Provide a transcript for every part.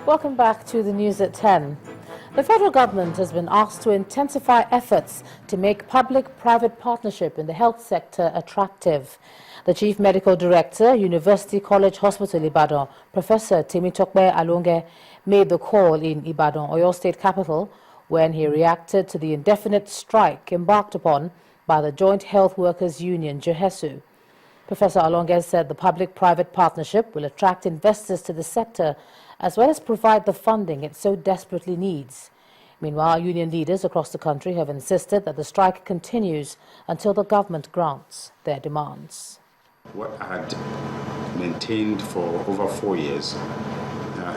Welcome back to the news at 10. The federal government has been asked to intensify efforts to make public-private partnership in the health sector attractive. The Chief Medical Director, University College Hospital Ibadan, Professor Pt.3 Alonge, made the call in Ibadan, Oyo State capital, when he reacted to the indefinite strike embarked upon by the Joint Health Workers Union, JHESU. Professor Alonge said the public-private partnership will attract investors to the sector as well as provide the funding it so desperately needs. Meanwhile, union leaders across the country have insisted that the strike continues until the government grants their demands. What I had maintained for over 4 years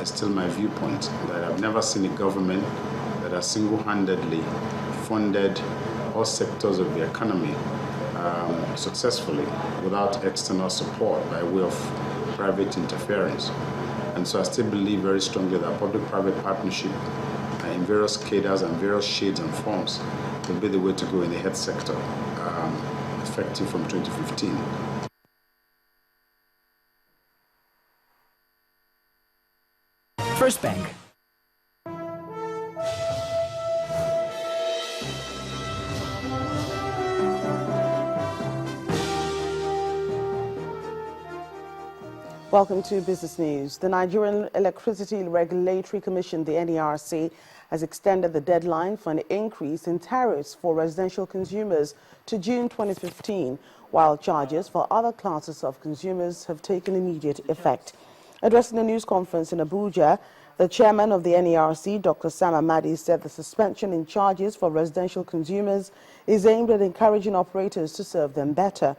is still my viewpoint, that I've never seen a government that has single-handedly funded all sectors of the economy successfully without external support by way of private interference. And so I still believe very strongly that public-private partnership in various cadres and various shades and forms will be the way to go in the health sector, effective from 2015. First Bank. Welcome to Business News. The Nigerian Electricity Regulatory Commission, the NERC, has extended the deadline for an increase in tariffs for residential consumers to June 2015, while charges for other classes of consumers have taken immediate effect. Addressing a news conference in Abuja, the chairman of the NERC, Dr. Sam Amadi, said the suspension in charges for residential consumers is aimed at encouraging operators to serve them better.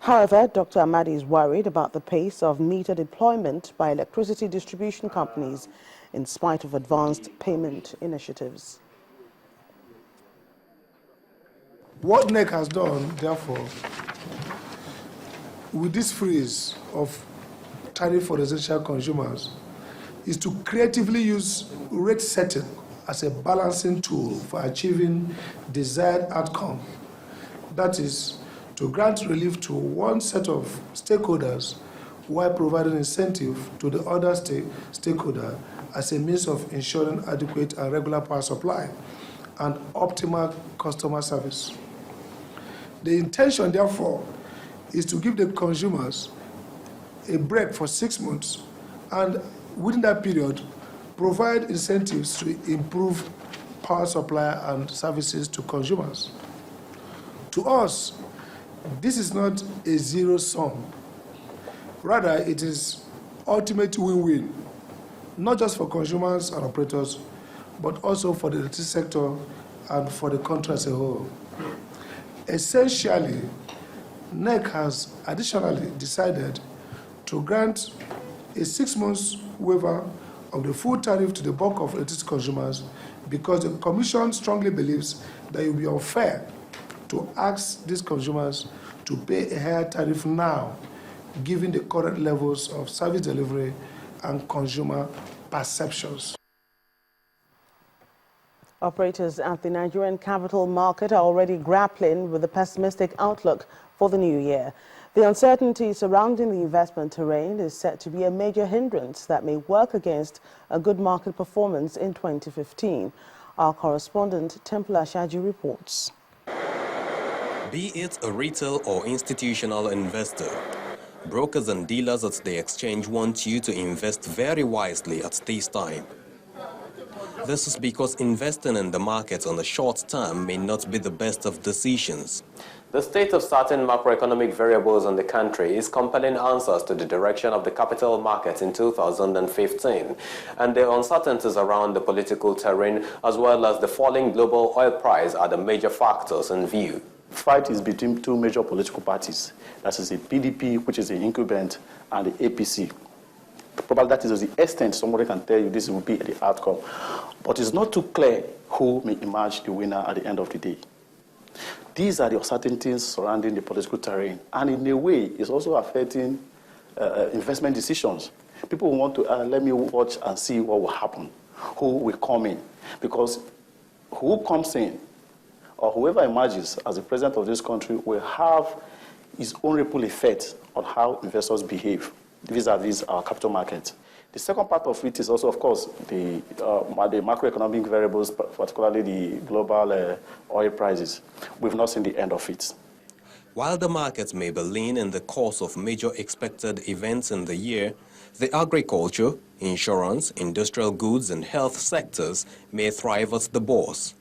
However, Dr. Amadi is worried about the pace of meter deployment by electricity distribution companies in spite of advanced payment initiatives. What NEC has done, therefore, with this freeze of tariff for residential consumers, is to creatively use rate setting as a balancing tool for achieving desired outcome. That is, to grant relief to one set of stakeholders while providing incentive to the other stakeholder as a means of ensuring adequate and regular power supply and optimal customer service. The intention, therefore, is to give the consumers a break for 6 months and within that period provide incentives to improve power supply and services to consumers. To us, this is not a zero sum. Rather, it is ultimate win-win, not just for consumers and operators, but also for the electricity sector and for the country as a whole. Essentially, NEC has additionally decided to grant a 6 months waiver of the full tariff to the bulk of electricity consumers because the Commission strongly believes that it will be unfair to ask these consumers to pay a higher tariff now, given the current levels of service delivery and consumer perceptions. Operators at the Nigerian capital market are already grappling with a pessimistic outlook for the new year. The uncertainty surrounding the investment terrain is set to be a major hindrance that may work against a good market performance in 2015. Our correspondent, Temple Ashaji, reports. Be it a retail or institutional investor, brokers and dealers at the exchange want you to invest very wisely at this time. This is because investing in the market on the short term may not be the best of decisions. The state of certain macroeconomic variables in the country is compelling answers to the direction of the capital markets in 2015, and the uncertainties around the political terrain as well as the falling global oil price are the major factors in view. Fight is between two major political parties. That is the PDP, which is the incumbent, and the APC. Probably that is the extent somebody can tell you this will be the outcome. But it's not too clear who may emerge the winner at the end of the day. These are the uncertainties surrounding the political terrain. And in a way, it's also affecting investment decisions. People want to, let me watch and see what will happen, who will come in. Because who comes in, or whoever emerges as the president of this country will have his own ripple effect on how investors behave. vis-a-vis our capital market. The second part of it is also, of course, the macroeconomic variables, particularly the global oil prices. We've not seen the end of it. While the markets may be lean in the course of major expected events in the year, the agriculture, insurance, industrial goods and health sectors may thrive at the bourse.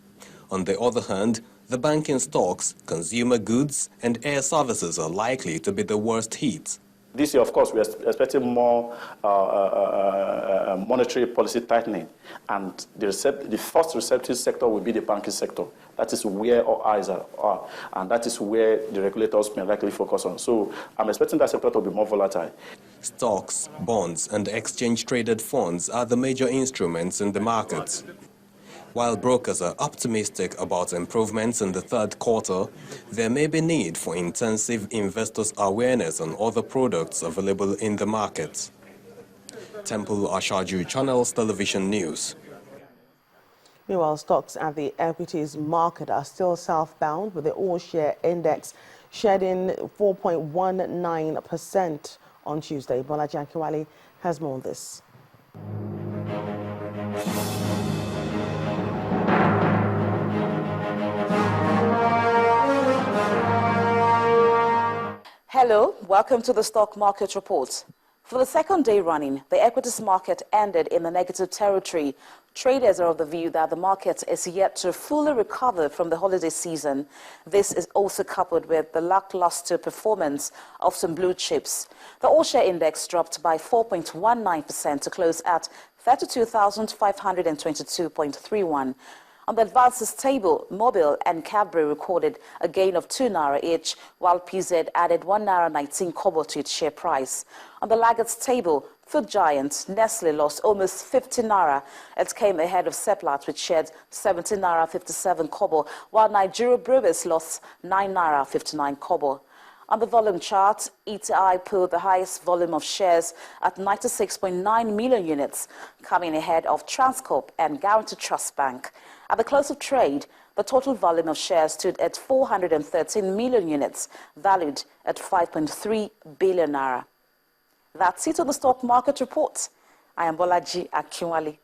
On the other hand, the banking stocks, consumer goods and air services are likely to be the worst hit. This year, of course, we are expecting more monetary policy tightening, and the first receptive sector will be the banking sector. That is where our eyes are, and that is where the regulators may likely focus on. So I'm expecting that sector to be more volatile. Stocks, bonds and exchange-traded funds are the major instruments in the markets. While brokers are optimistic about improvements in the third quarter, there may be need for intensive investors' awareness on other products available in the market. Temple Ashaju, Channels Television News. Meanwhile, stocks at the equities market are still southbound, with the all-share index shedding 4.19% on Tuesday. Bolaji Akiwale has more on this. Hello, welcome to the Stock Market Report. For the second day running, the equities market ended in the negative territory. Traders are of the view that the market is yet to fully recover from the holiday season. This is also coupled with the lackluster performance of some blue chips. The all-share index dropped by 4.19% to close at 32,522.31. On the advances table, Mobil and Cadbury recorded a gain of 2 naira each, while PZ added 1 naira 19 kobo to its share price. On the laggards table, food giant Nestle lost almost 50 naira. It came ahead of Seplat, which shared 17 naira 57 kobo, while Nigeria Brewers lost 9 naira 59 kobo. On the volume chart, ETI pulled the highest volume of shares at 96.9 million units, coming ahead of Transcorp and Guaranty Trust Bank. At the close of trade, the total volume of shares stood at 413 million units, valued at 5.3 billion naira. That's it on the Stock Market Report. I am Bolaji Akiwale.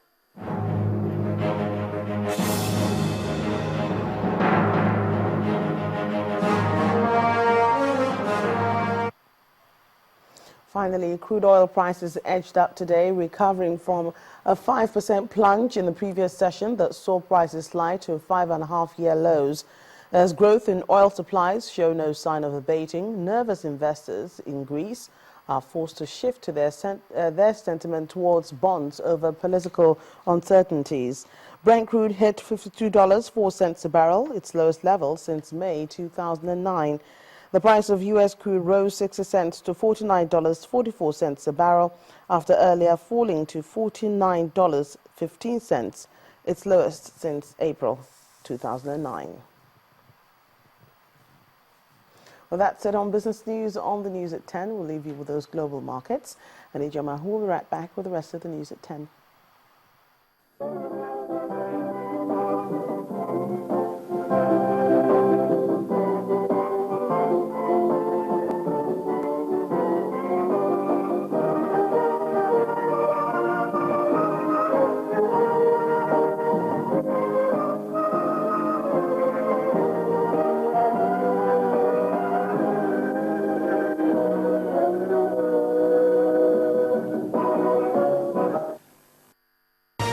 Finally, crude oil prices edged up today, recovering from a 5% plunge in the previous session that saw prices slide to 5.5-year lows. As growth in oil supplies show no sign of abating, nervous investors in Greece are forced to shift to their sentiment towards bonds over political uncertainties. Brent crude hit $52.04 a barrel, its lowest level since May 2009. The price of U.S. crude rose 60 cents to $49.44 a barrel after earlier falling to $49.15, its lowest since April 2009. Well, that's it on Business News. On the news at 10, we'll leave you with those global markets. And Ijoma will be right back with the rest of the news at 10.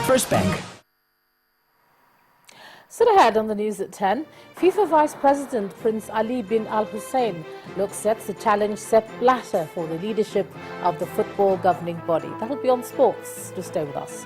First Bank. Still ahead on the news at 10, FIFA Vice President Prince Ali bin Al Hussein looks set to challenge Sepp Blatter for the leadership of the football governing body. That'll be on sports. Do stay with us.